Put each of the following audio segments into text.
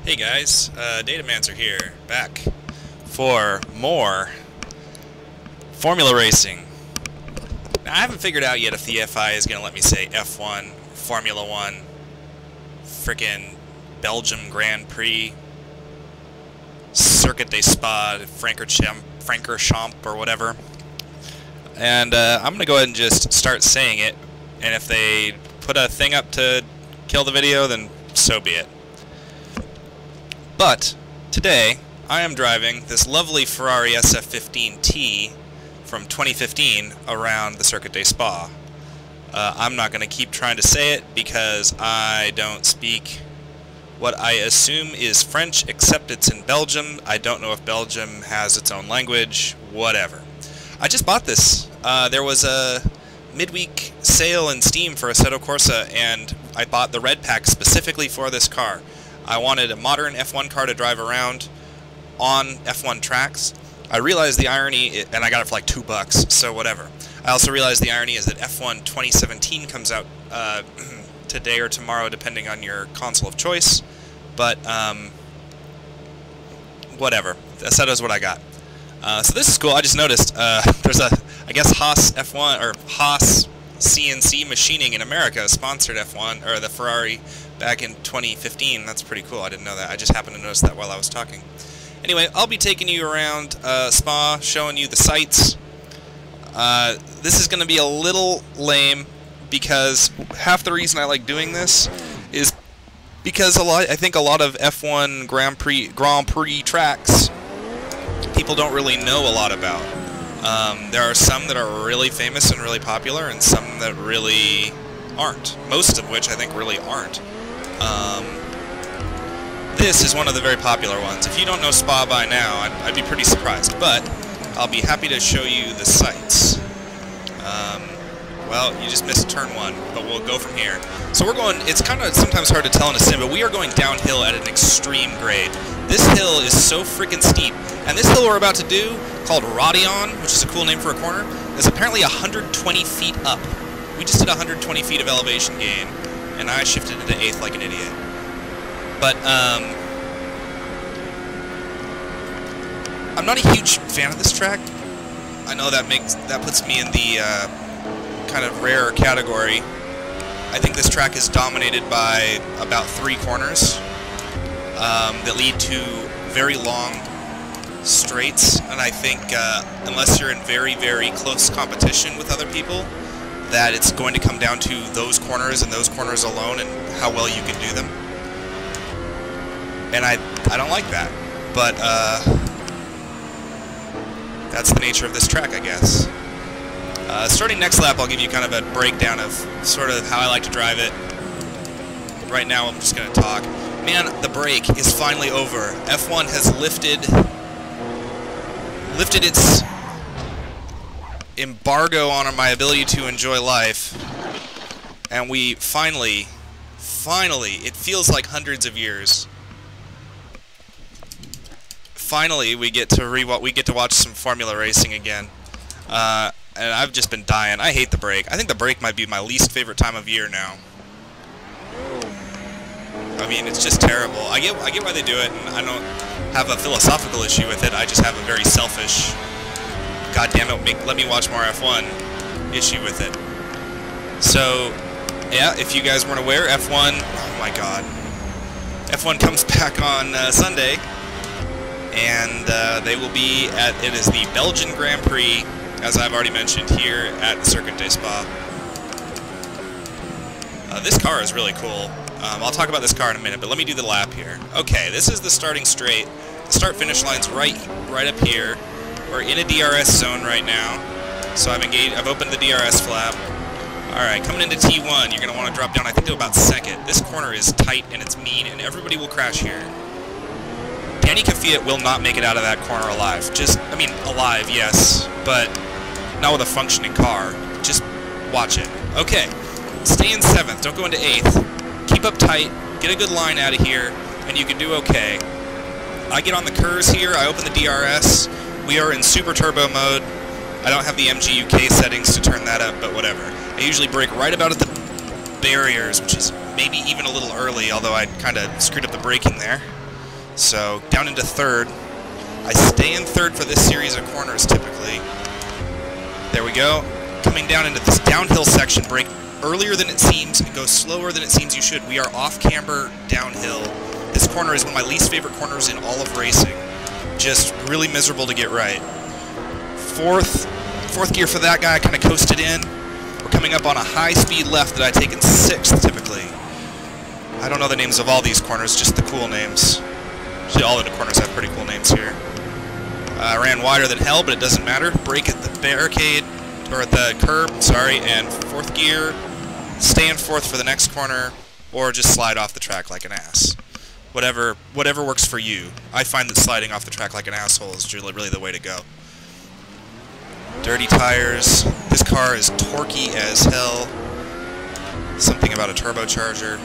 Hey guys, Datamancer here, back for more Formula Racing. Now, I haven't figured out yet if the FI is going to let me say F1, Formula 1, frickin' Belgium Grand Prix, Circuit des Spa, Francorchamps, or whatever. And I'm going to go ahead and just start saying it, and if they put a thing up to kill the video, then so be it. But today I am driving this lovely Ferrari SF15T from 2015 around the Circuit des Spa. I'm not going to keep trying to say it because I don't speak what I assume is French, except it's in Belgium. I don't know if Belgium has its own language, whatever. I just bought this. There was a midweek sale in Steam for Assetto Corsa, and I bought the red pack specifically for this car. I wanted a modern F1 car to drive around on F1 tracks. I realized the irony, and I got it for like $2, so whatever. I also realized the irony is that F1 2017 comes out today or tomorrow, depending on your console of choice. But whatever. Assetto is what I got. So this is cool. I just noticed there's a, I guess Haas F1 or Haas CNC Machining in America sponsored F1 or the Ferrari back in 2015. That's pretty cool. I didn't know that. I just happened to notice that while I was talking. Anyway, I'll be taking you around Spa, showing you the sights. This is going to be a little lame because half the reason I like doing this is because I think a lot of F1 Grand Prix tracks people don't really know a lot about. There are some that are really famous and really popular, and some that really aren't. Most of which I think really aren't. This is one of the very popular ones. If you don't know Spa by now, I'd be pretty surprised, but I'll be happy to show you the sights. Well, you just missed turn 1, but we'll go from here. So we're going, it's kind of sometimes hard to tell in a sim, but we are going downhill at an extreme grade. This hill is so freaking steep, and this hill we're about to do, called Rodion, which is a cool name for a corner, is apparently 120 feet up. We just did 120 feet of elevation gain, and I shifted into 8th like an idiot. But, I'm not a huge fan of this track. I know that puts me in the kind of rare category. I think this track is dominated by about 3 corners that lead to very long straights, and I think unless you're in very, very close competition with other people, that it's going to come down to those corners and those corners alone and how well you can do them. And I don't like that, but that's the nature of this track, I guess. Starting next lap, I'll give you kind of a breakdown of sort of how I like to drive it. Right now, I'm just going to talk. Man, the break is finally over. F1 has lifted its embargo on my ability to enjoy life, and we finally, it feels like hundreds of years. Finally, we get to watch some Formula Racing again. And I've just been dying. I hate the break. I think the break might be my least favorite time of year now. I mean, it's just terrible. I get why they do it, and I don't have a philosophical issue with it. I just have a very selfish, God damn it, let me watch more F1 issue with it. So, yeah, if you guys weren't aware, F1, oh my god, F1 comes back on Sunday, and they will be at, it is the Belgian Grand Prix, as I've already mentioned, here at the Circuit des Spa. This car is really cool. I'll talk about this car in a minute, but let me do the lap here. Okay, this is the starting straight. The start-finish line's right up here. We're in a DRS zone right now, so I've opened the DRS flap. Alright, coming into T1, you're going to want to drop down, I think, to about 2nd. This corner is tight and it's mean, and everybody will crash here. Danny Kvyat will not make it out of that corner alive. I mean, alive, yes, but not with a functioning car. Just watch it. Okay, stay in 7th, don't go into 8th. Keep up tight, get a good line out of here, and you can do okay. I get on the curves here, I open the DRS. We are in super turbo mode. I don't have the MGUK settings to turn that up, but whatever. I usually brake right about at the barriers, which is maybe even a little early, although I kind of screwed up the braking there. So down into third. I stay in third for this series of corners typically. There we go. Coming down into this downhill section, brake earlier than it seems and go slower than it seems you should. We are off camber downhill. This corner is one of my least favorite corners in all of racing. Just really miserable to get right. Fourth gear for that guy, kind of coasted in. We're coming up on a high-speed left that I take in sixth typically. I don't know the names of all these corners, just the cool names. Actually, all of the corners have pretty cool names here. I ran wider than hell, but it doesn't matter. Brake at the barricade, or at the curb, sorry, and fourth gear. Stay in fourth for the next corner, or just slide off the track like an ass. Whatever works for you. I find that sliding off the track like an asshole is really the way to go. Dirty tires. This car is torquey as hell. Something about a turbocharger.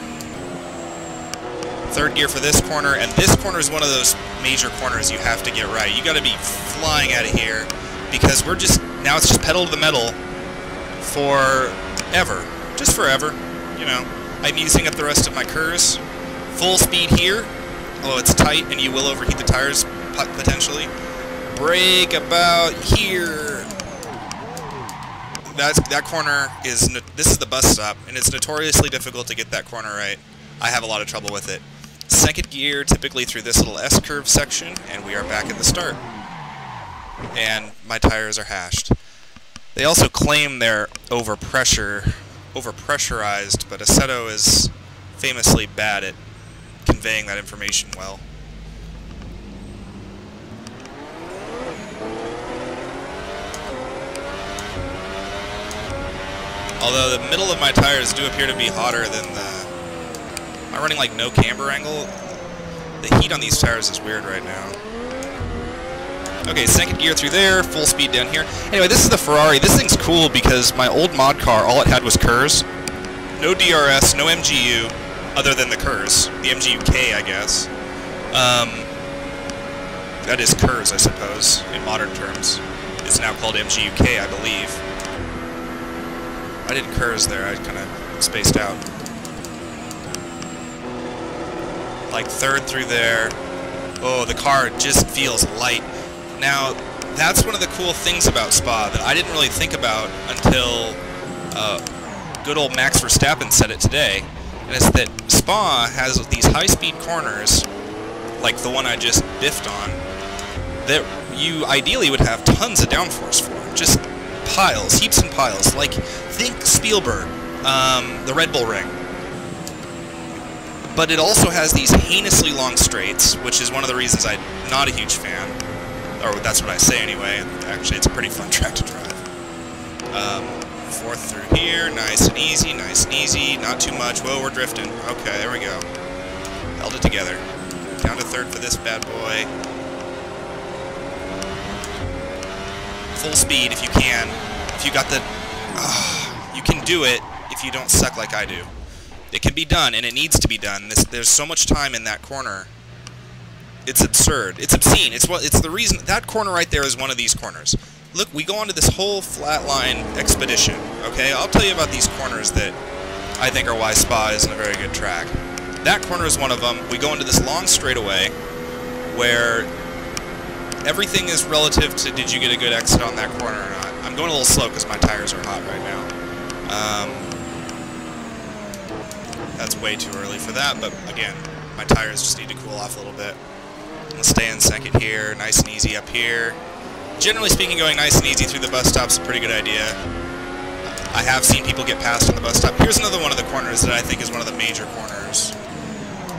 Third gear for this corner, and this corner is one of those major corners you have to get right. You got to be flying at it here, because we're just, now it's just pedal to the metal forever. Just forever, you know. I'm using up the rest of my curves. Full speed here, although it's tight and you will overheat the tires potentially. Brake about here. That corner is, this is the bus stop, and it's notoriously difficult to get that corner right. I have a lot of trouble with it. Second gear, typically through this little S-curve section, and we are back at the start. And my tires are hashed. They also claim they're overpressurized, but Assetto is famously bad at conveying that information well. Although the middle of my tires do appear to be hotter than the... I'm running like no camber angle. The heat on these tires is weird right now. Okay, second gear through there, full speed down here. Anyway, this is the Ferrari. This thing's cool because my old mod car, all it had was KERS. No DRS, no MGU, other than the KERS. The MGU-K, I guess. That is KERS, I suppose, in modern terms. It's now called MGU-K, I believe. I did KERS there, I kind of spaced out. Like third through there. Oh, the car just feels light. Now, that's one of the cool things about Spa that I didn't really think about until good old Max Verstappen said it today, and it's that Spa has these high-speed corners, like the one I just biffed on, that you ideally would have tons of downforce for. Just piles, heaps and piles. Like, think Spielberg, the Red Bull Ring. But it also has these heinously long straights, which is one of the reasons I'm not a huge fan. Or that's what I say anyway. Actually, it's a pretty fun track to drive. Fourth through here, nice and easy, not too much. Whoa, we're drifting. Okay, there we go. Held it together. Down to third for this bad boy. Full speed if you can. If you got the... you can do it if you don't suck like I do. It can be done, and it needs to be done. There's so much time in that corner. It's absurd. It's obscene. It's the reason that corner right there is one of these corners. Look, we go onto this whole flatline expedition. Okay, I'll tell you about these corners that I think are why Spa isn't a very good track. That corner is one of them. We go into this long straightaway where everything is relative to did you get a good exit on that corner or not. I'm going a little slow because my tires are hot right now. That's way too early for that, but again, my tires just need to cool off a little bit. Let's stay in second here, nice and easy up here. Generally speaking, going nice and easy through the bus stop's a pretty good idea. I have seen people get past on the bus stop. Here's another one of the corners that I think is one of the major corners.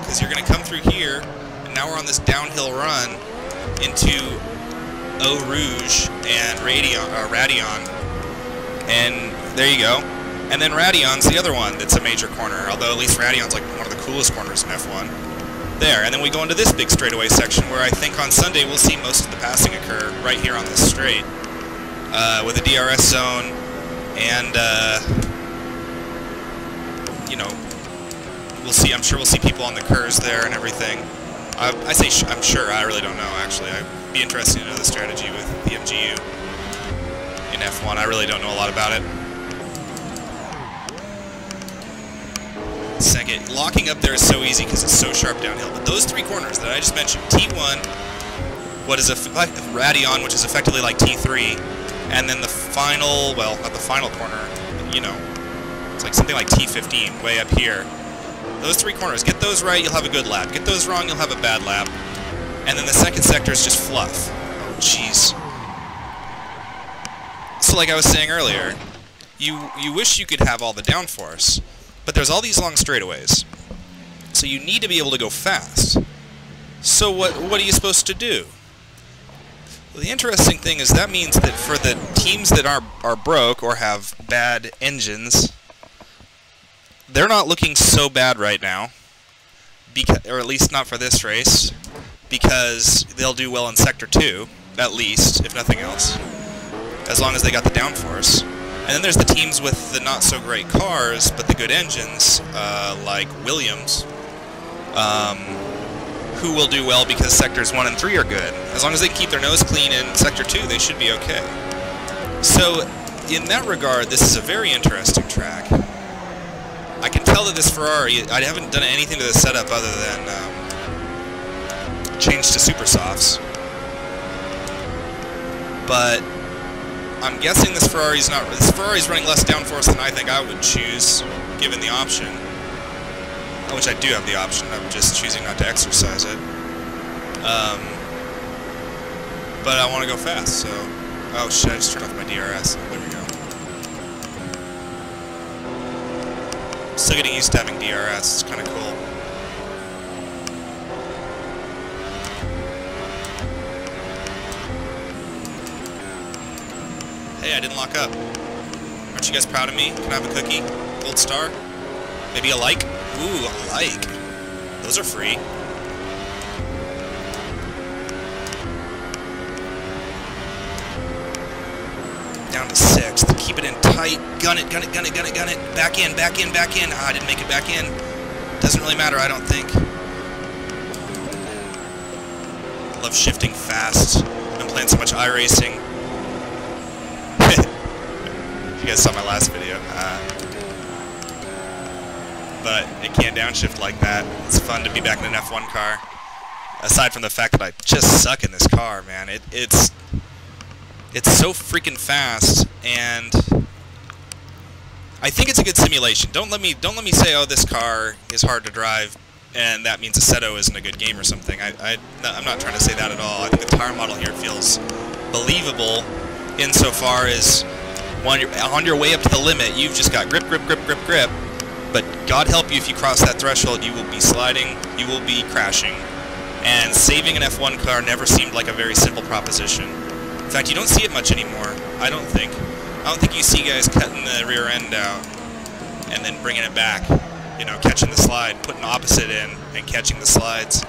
Because you're going to come through here, and now we're on this downhill run into Eau Rouge and Radion. And there you go. And then Radion's the other one that's a major corner, although at least Radion's like one of the coolest corners in F1. There, and then we go into this big straightaway section where I think on Sunday we'll see most of the passing occur right here on this straight, with a DRS zone, and you know, we'll see. I'm sure we'll see people on the KERS there and everything. I say I'm sure. I really don't know actually. I'd be interested to know the strategy with the MGU in F1. I really don't know a lot about it. second. Locking up there is so easy because it's so sharp downhill. But those 3 corners that I just mentioned, T1, what is a Radion, which is effectively like T3, and then the final, well, not the final corner, you know, it's like something like T15 way up here. Those 3 corners, get those right, you'll have a good lap. Get those wrong, you'll have a bad lap. And then the second sector is just fluff. Oh, jeez. So like I was saying earlier, you wish you could have all the downforce, but there's all these long straightaways. So you need to be able to go fast. So what are you supposed to do? Well, the interesting thing is that means that for the teams that are broke or have bad engines, they're not looking so bad right now, or at least not for this race, because they'll do well in Sector 2, at least, if nothing else, as long as they got the downforce. And then there's the teams with the not-so-great cars, but the good engines, like Williams, who will do well because Sectors 1 and 3 are good. As long as they keep their nose clean in Sector 2, they should be okay. So, in that regard, this is a very interesting track. I can tell that this Ferrari, I haven't done anything to the setup other than change to super softs. But I'm guessing this Ferrari's running less downforce than I think I would choose, given the option. Which I do have the option, I'm just choosing not to exercise it. But I want to go fast, so... Oh shit, I just turned off my DRS. There we go. Still getting used to having DRS, it's kind of cool. Hey, I didn't lock up. Aren't you guys proud of me? Can I have a cookie? Gold star? Maybe a like? Ooh, a like. Those are free. Down to 6th. Keep it in tight. Gun it, gun it, gun it, gun it, gun it. Back in, back in, back in. Ah, I didn't make it back in. Doesn't really matter, I don't think. I love shifting fast. I've been playing so much iRacing. You guys saw my last video. But it can't downshift like that. It's fun to be back in an F1 car. Aside from the fact that I just suck in this car, man. It's so freaking fast, and I think it's a good simulation. Don't let me say, oh, this car is hard to drive, and that means Assetto isn't a good game or something. I'm not trying to say that at all. I think the tire model here feels believable insofar as on your way up to the limit, you've just got grip, grip, grip, grip, grip. But God help you if you cross that threshold, you will be sliding, you will be crashing. And saving an F1 car never seemed like a very simple proposition. In fact, you don't see it much anymore, I don't think. I don't think you see guys cutting the rear end out and then bringing it back. You know, catching the slide, putting opposite in, and catching the slides.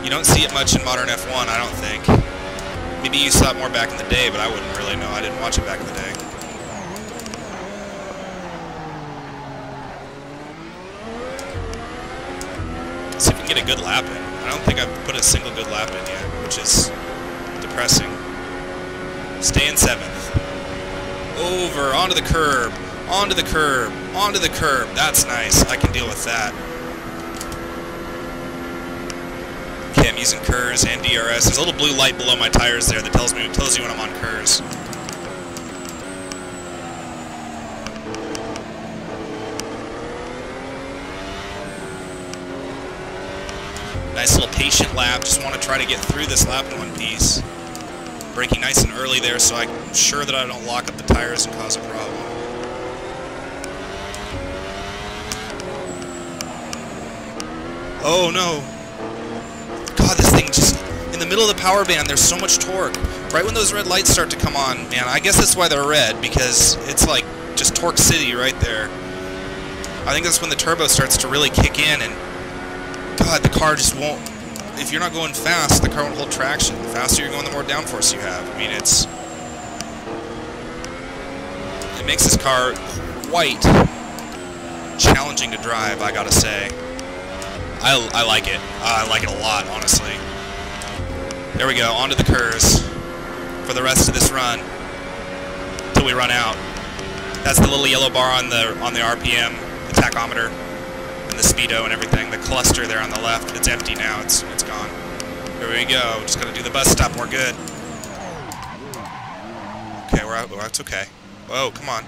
You don't see it much in modern F1, I don't think. Maybe you saw it more back in the day, but I wouldn't really know. I didn't watch it back in the day. See if we can get a good lap in. I don't think I've put a single good lap in yet, which is depressing. Stay in 7th. Over, onto the curb, onto the curb, onto the curb. That's nice. I can deal with that. Okay, I'm using KERS and DRS. There's a little blue light below my tires there that tells you when I'm on KERS. Nice little patient lap. Just want to try to get through this lap in one piece. Braking nice and early there so I'm sure that I don't lock up the tires and cause a problem. Oh no. God, this thing just, in the middle of the power band, there's so much torque. Right when those red lights start to come on, man, I guess that's why they're red, because it's like just torque city right there. I think that's when the turbo starts to really kick in, and God, the car just won't, if you're not going fast, the car won't hold traction. The faster you're going, the more downforce you have. I mean, it makes this car quite challenging to drive, I gotta say. I like it. I like it a lot, honestly. There we go, onto the KERS for the rest of this run, until we run out. That's the little yellow bar on the RPM, the tachometer, and the speedo and everything. The cluster there on the left, it's empty now. It's gone. Here we go. Just gotta do the bus stop. We're good. Okay, we're out. Well, that's okay. Whoa, come on.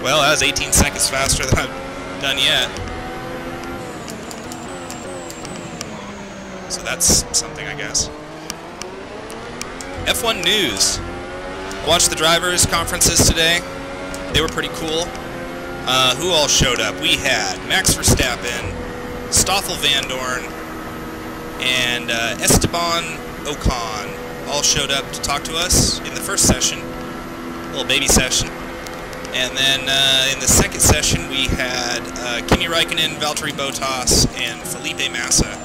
Well, that was 18 seconds faster than I've done yet. So that's something, I guess. F1 news. I watched the drivers' conferences today. They were pretty cool. Who all showed up? We had Max Verstappen, Stoffel Van Dorn, and Esteban Ocon all showed up to talk to us in the first session, a little baby session. And then in the second session we had Kimi Räikkönen, Valtteri Bottas, and Felipe Massa.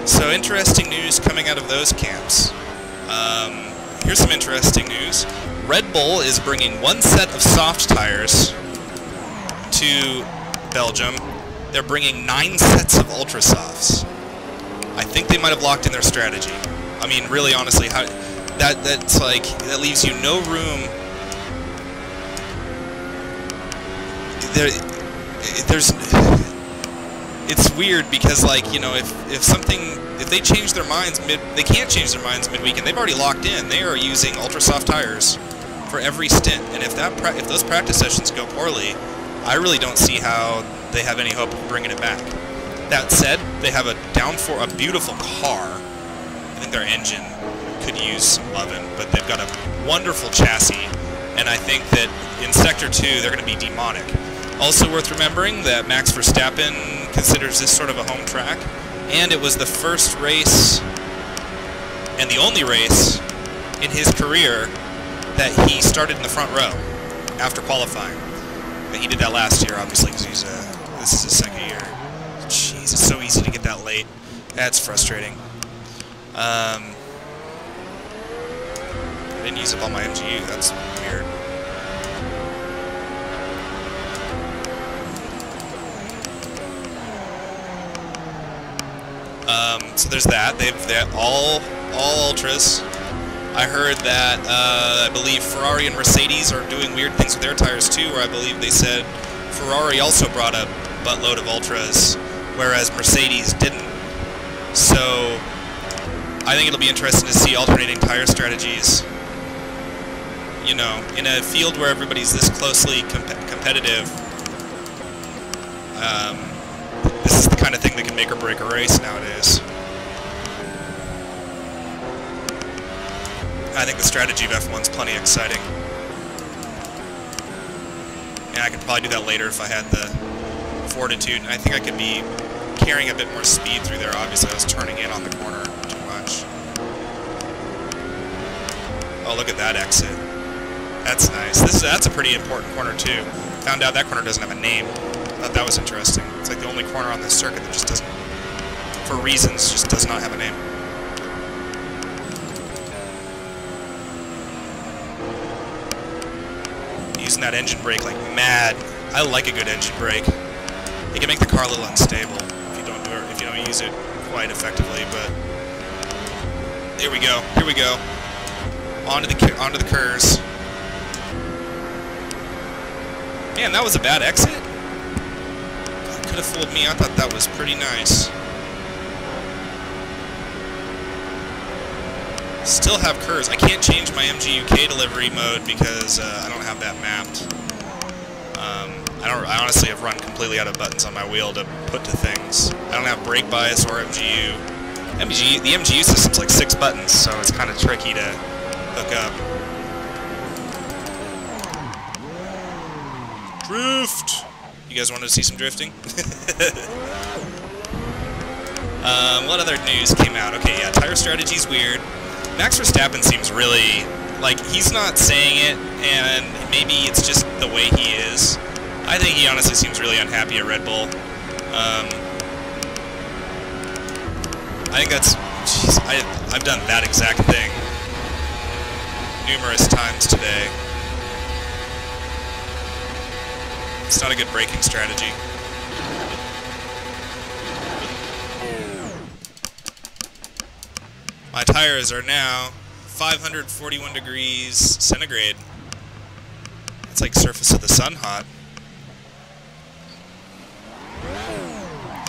So interesting news coming out of those camps. Here's some interesting news. Red Bull is bringing one set of soft tires to Belgium. They're bringing 9 sets of ultra softs. I think they might have locked in their strategy. I mean, really, honestly, how that's like, that leaves you no room. It's weird because, like, you know, if they change their minds they can't change their minds midweek, and they've already locked in. They are using ultra soft tires for every stint, and if those practice sessions go poorly, I really don't see how they have any hope of bringing it back. That said, they have a beautiful car. I think their engine could use some loving, but they've got a wonderful chassis, and I think that in Sector 2 they're going to be demonic. Also worth remembering that Max Verstappen considers this sort of a home track, and it was the first race and the only race in his career that he started in the front row after qualifying. But he did that last year, obviously, because this is his second year. Jeez, it's so easy to get that late. That's frustrating. I didn't use up all my MGU. That's weird. So there's that. They're all ultras. I heard that I believe Ferrari and Mercedes are doing weird things with their tires too, where I believe they said Ferrari also brought a buttload of ultras, whereas Mercedes didn't. So I think it'll be interesting to see alternating tire strategies. You know, in a field where everybody's this closely competitive, this is the kind of thing that can make or break a race nowadays. I think the strategy of F1's plenty exciting. And I could probably do that later if I had the fortitude. And I think I could be carrying a bit more speed through there. Obviously, I was turning in on the corner too much. Oh, look at that exit. That's nice. That's a pretty important corner, too. Found out that corner doesn't have a name. I thought that was interesting. It's like the only corner on this circuit that just doesn't, for reasons, just does not have a name. Using that engine brake like mad. I like a good engine brake. It can make the car a little unstable if you don't do it, if you don't use it quite effectively. But here we go. Here we go. Onto the curves. Man, that was a bad exit. Could have fooled me. I thought that was pretty nice. Still have curves. I can't change my MGUK delivery mode because I don't have that mapped. I honestly have run completely out of buttons on my wheel to put to things. I don't have brake bias or MGU. The MGU system's like 6 buttons, so it's kind of tricky to hook up. Drift! You guys wanted to see some drifting? What other news came out? Okay, yeah, tire strategy's weird. Max Verstappen seems really, like, he's not saying it, and maybe it's just the way he is. I think he honestly seems really unhappy at Red Bull. I think that's, geez, I've done that exact thing numerous times today. It's not a good braking strategy. My tires are now 541 degrees centigrade. It's like surface of the sun hot.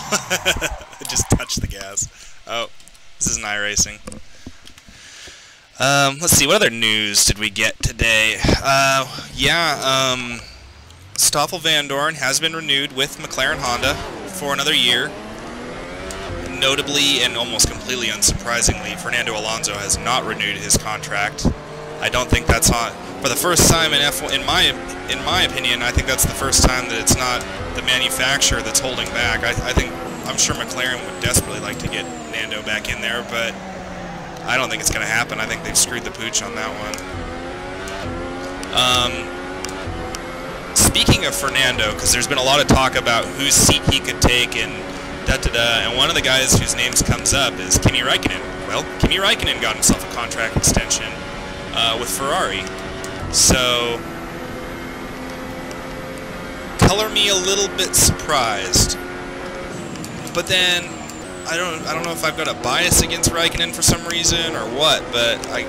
I just touched the gas. Oh, this isn't iRacing. Let's see, what other news did we get today? Stoffel Van Dorn has been renewed with McLaren Honda for another year. Notably and almost completely unsurprisingly, Fernando Alonso has not renewed his contract. I don't think that's on for the first time in F1. In my opinion, I think that's the first time that it's not the manufacturer that's holding back. I'm sure McLaren would desperately like to get Nando back in there, but I don't think it's going to happen. I think they've screwed the pooch on that one. Speaking of Fernando, because there's been a lot of talk about whose seat he could take and and one of the guys whose names comes up is Kimi Räikkönen. Well, Kimi Räikkönen got himself a contract extension with Ferrari. So, color me a little bit surprised. But then, I don't know if I've got a bias against Räikkönen for some reason or what, but I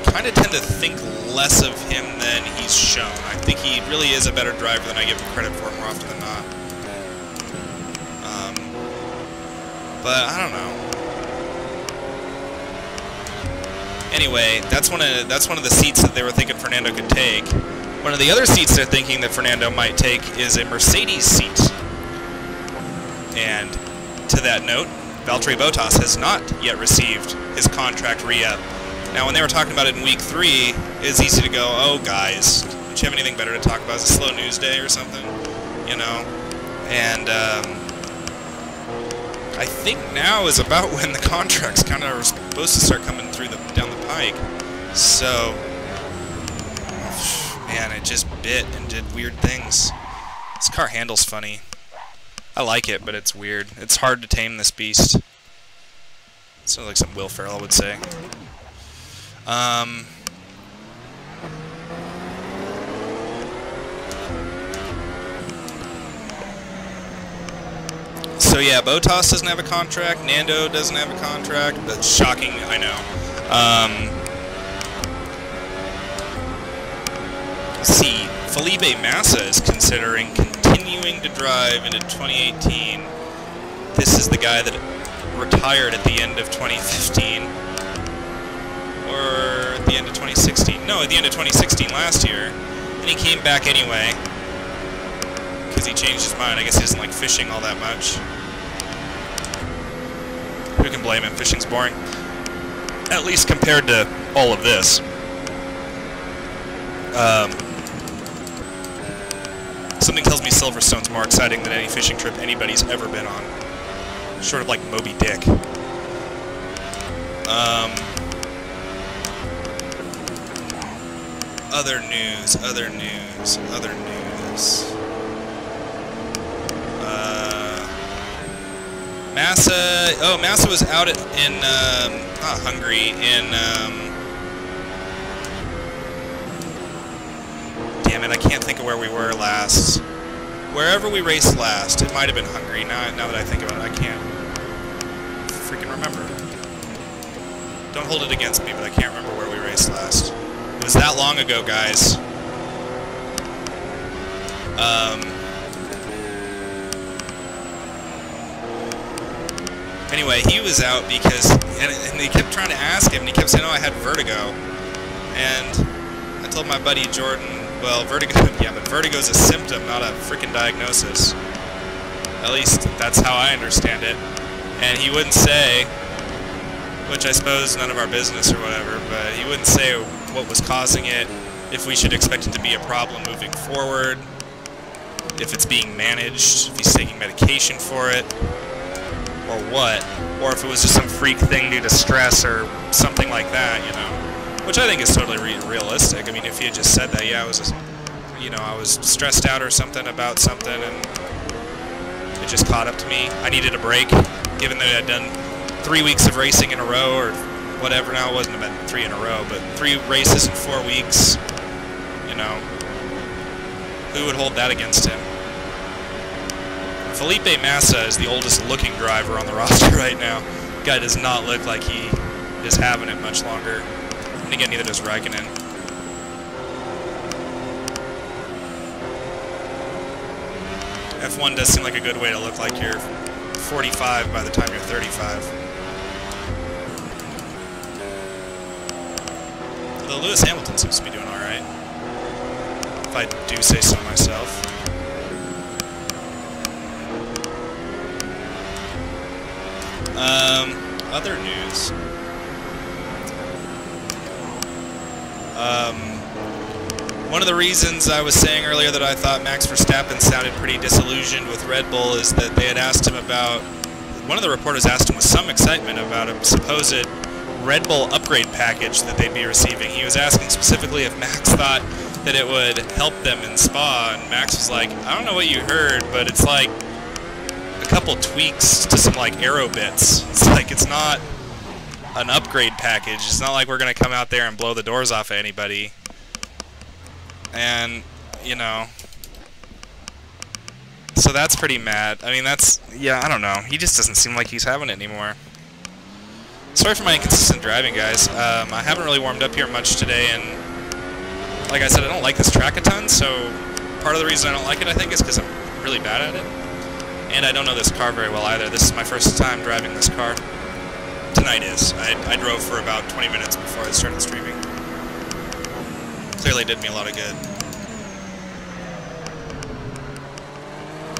kind of tend to think less of him than he's shown. I think he really is a better driver than I give him credit for more often than not. But I don't know. Anyway, that's one of the seats that they were thinking Fernando could take. One of the other seats they're thinking that Fernando might take is a Mercedes seat. And to that note, Valtteri Bottas has not yet received his contract re-up. Now, when they were talking about it in week 3, it's easy to go, "Oh, guys, don't you have anything better to talk about? Is it a slow news day or something?" You know, and I think now is about when the contracts kind of are supposed to start coming through down the pike. So, man, it just bit and did weird things. This car handles funny. I like it, but it's weird. It's hard to tame this beast. Sounds like something Will Ferrell would say. So yeah, Bottas doesn't have a contract, Nando doesn't have a contract. That's shocking, I know. Let's see, Felipe Massa is considering continuing to drive into 2018. This is the guy that retired at the end of 2015. Or at the end of 2016. No, at the end of 2016 last year. And he came back anyway. Because he changed his mind. I guess he doesn't like fishing all that much. Who can blame him? Fishing's boring. At least compared to all of this. Something tells me Silverstone's more exciting than any fishing trip anybody's ever been on. Sort of like Moby Dick. Other news. Massa was out in not Hungary, damn it, I can't think of where we were last. Wherever we raced last, it might have been Hungary. Now that I think about it, I can't freaking remember. Don't hold it against me, but I can't remember where we raced last. It was that long ago, guys. Anyway, he was out because, and they kept trying to ask him, and he kept saying, "Oh, I had vertigo." And I told my buddy Jordan, well, vertigo, yeah, but vertigo's a symptom, not a freaking diagnosis. At least that's how I understand it. And he wouldn't say, which I suppose none of our business or whatever, but he wouldn't say what was causing it, if we should expect it to be a problem moving forward, if it's being managed, if he's taking medication for it, or what, or if it was just some freak thing due to stress or something like that, you know, which I think is totally realistic. I mean, if he had just said that, yeah, I was, I was stressed out or something about something, and it just caught up to me. I needed a break, given that I'd done 3 weeks of racing in a row, or whatever. Now, it wasn't about 3 in a row, but 3 races in 4 weeks, who would hold that against him? Felipe Massa is the oldest looking driver on the roster right now. Guy does not look like he is having it much longer. And again, neither does Raikkonen. F1 does seem like a good way to look like you're 45 by the time you're 35. Although Lewis Hamilton seems to be doing alright, if I do say so myself. Other news. One of the reasons I was saying earlier that I thought Max Verstappen sounded pretty disillusioned with Red Bull is that they had asked him about, one of the reporters asked him with some excitement about a supposed Red Bull upgrade package that they'd be receiving. He was asking specifically if Max thought that it would help them in Spa, and Max was like, I don't know what you heard, but it's like a couple tweaks to some like aero bits. It's like, it's not an upgrade package. It's not like we're going to come out there and blow the doors off of anybody. And, you know, so that's pretty mad. I mean, that's, yeah, I don't know. He just doesn't seem like he's having it anymore. Sorry for my inconsistent driving, guys. I haven't really warmed up here much today, and like I said, I don't like this track a ton, so part of the reason I don't like it, I think, is because I'm really bad at it. And I don't know this car very well either. This is my first time driving this car. Tonight is. I drove for about 20 minutes before I started streaming. Clearly did me a lot of good.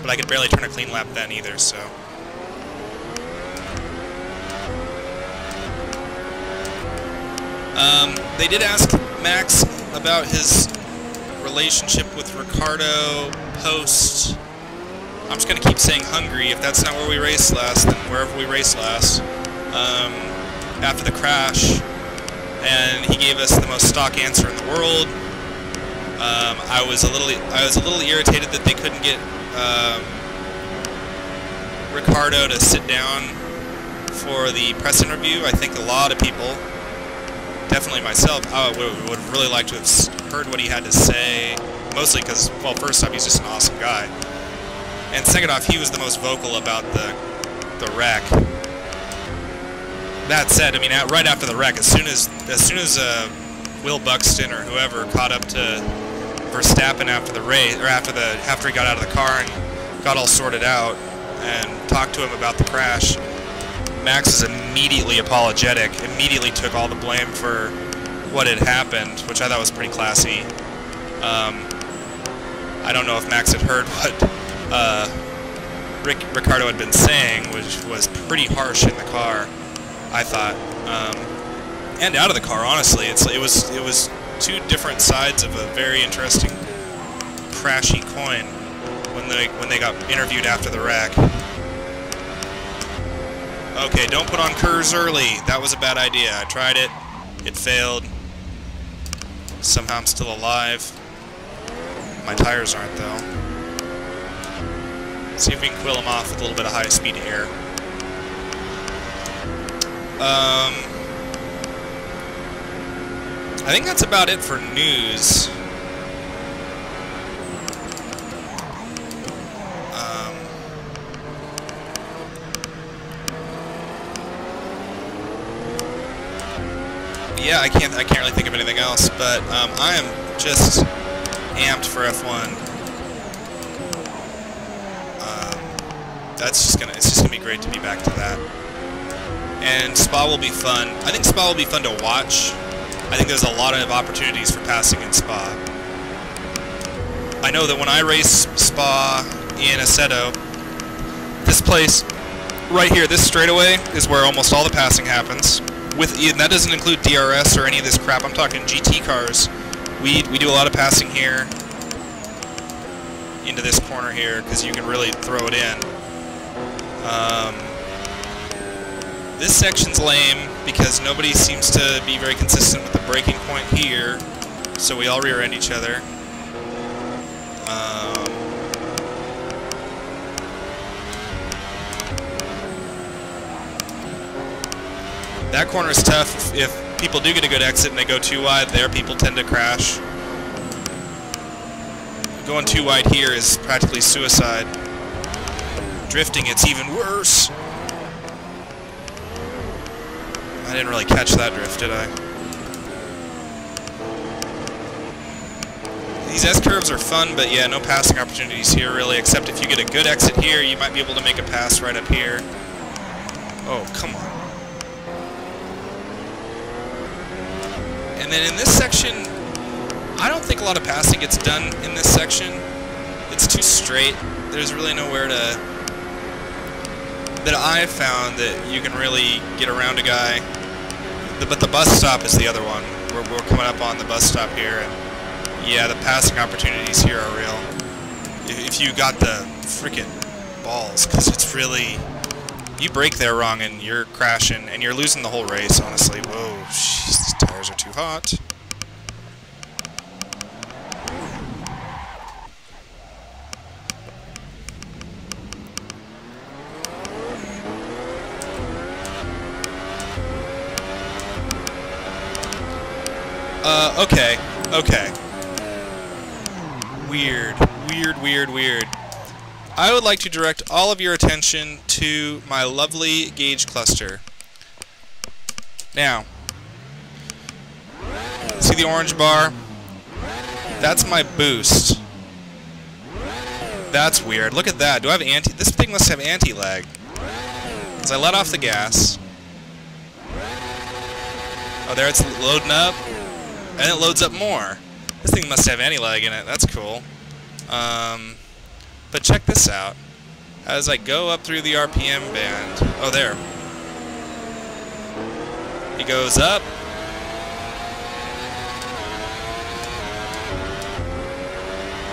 But I could barely turn a clean lap then either, so. They did ask Max about his relationship with Ricciardo post. I'm just going to keep saying Hungary. If that's not where we raced last, then wherever we raced last. After the crash. And he gave us the most stock answer in the world. I was a little irritated that they couldn't get Ricciardo to sit down for the press interview. I think a lot of people, definitely myself, would have really liked to have heard what he had to say. Mostly because, well, first off, he's just an awesome guy, and second off, he was the most vocal about the wreck. That said, I mean, right after the wreck, as soon as Will Buxton or whoever caught up to Verstappen after the race, or after he got out of the car and got all sorted out and talked to him about the crash, Max was immediately apologetic, immediately took all the blame for what had happened, which I thought was pretty classy. I don't know if Max had heard what Ricciardo had been saying, which was pretty harsh in the car, I thought, and out of the car. Honestly, it was two different sides of a very interesting crashy coin when they got interviewed after the wreck. Okay, don't put on KERS early. That was a bad idea. I tried it. It failed. Somehow I'm still alive. My tires aren't, though. See if we can quill them off with a little bit of high-speed air. I think that's about it for news. Yeah, I can't really think of anything else, but I am just amped for F1. It's just gonna be great to be back to that. And Spa will be fun. I think Spa will be fun to watch. I think there's a lot of opportunities for passing in Spa. I know that when I race Spa in Assetto, this place right here, this straightaway, is where almost all the passing happens. And that doesn't include DRS or any of this crap. I'm talking GT cars. We do a lot of passing here into this corner here because you can really throw it in. This section's lame because nobody seems to be very consistent with the braking point here, so we all rear-end each other. That corner is tough. If people do get a good exit and they go too wide there, people tend to crash. Going too wide here is practically suicide. Drifting, it's even worse. I didn't really catch that drift, did I? These S-curves are fun, but yeah, no passing opportunities here really, except if you get a good exit here, you might be able to make a pass right up here. Oh, come on. And then in this section, I don't think a lot of passing gets done in this section. It's too straight. There's really nowhere to... that I've found that you can really get around a guy. But the bus stop is the other one. We're coming up on the bus stop here, and yeah, the passing opportunities here are real. If you got the frickin' balls, because it's really... you brake there wrong and you're crashing, and you're losing the whole race, honestly. Whoa, jeez, these tires are too hot. Okay. Weird. I would like to direct all of your attention to my lovely gauge cluster. Now, see the orange bar? That's my boost. That's weird. Look at that. Do I have anti... this thing must have anti-lag. Because I let off the gas. Oh, there it's loading up. And it loads up more. This thing must have anti-lag in it. That's cool. But check this out. As I go up through the RPM band... oh, there. He goes up.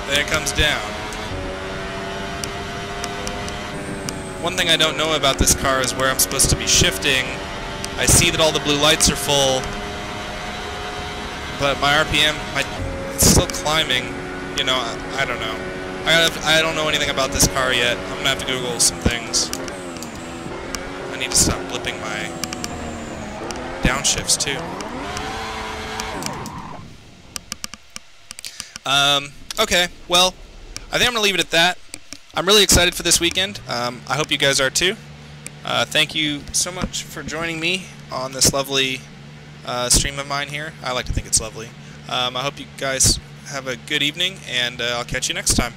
Then it comes down. One thing I don't know about this car is where I'm supposed to be shifting. I see that all the blue lights are full. But my RPM, it's still climbing. You know, I don't know. I don't know anything about this car yet. I'm gonna have to Google some things. I need to stop blipping my downshifts too. Okay, well, I think I'm gonna leave it at that. I'm really excited for this weekend. I hope you guys are too. Thank you so much for joining me on this lovely stream of mine here. I like to think it's lovely. I hope you guys have a good evening, and I'll catch you next time.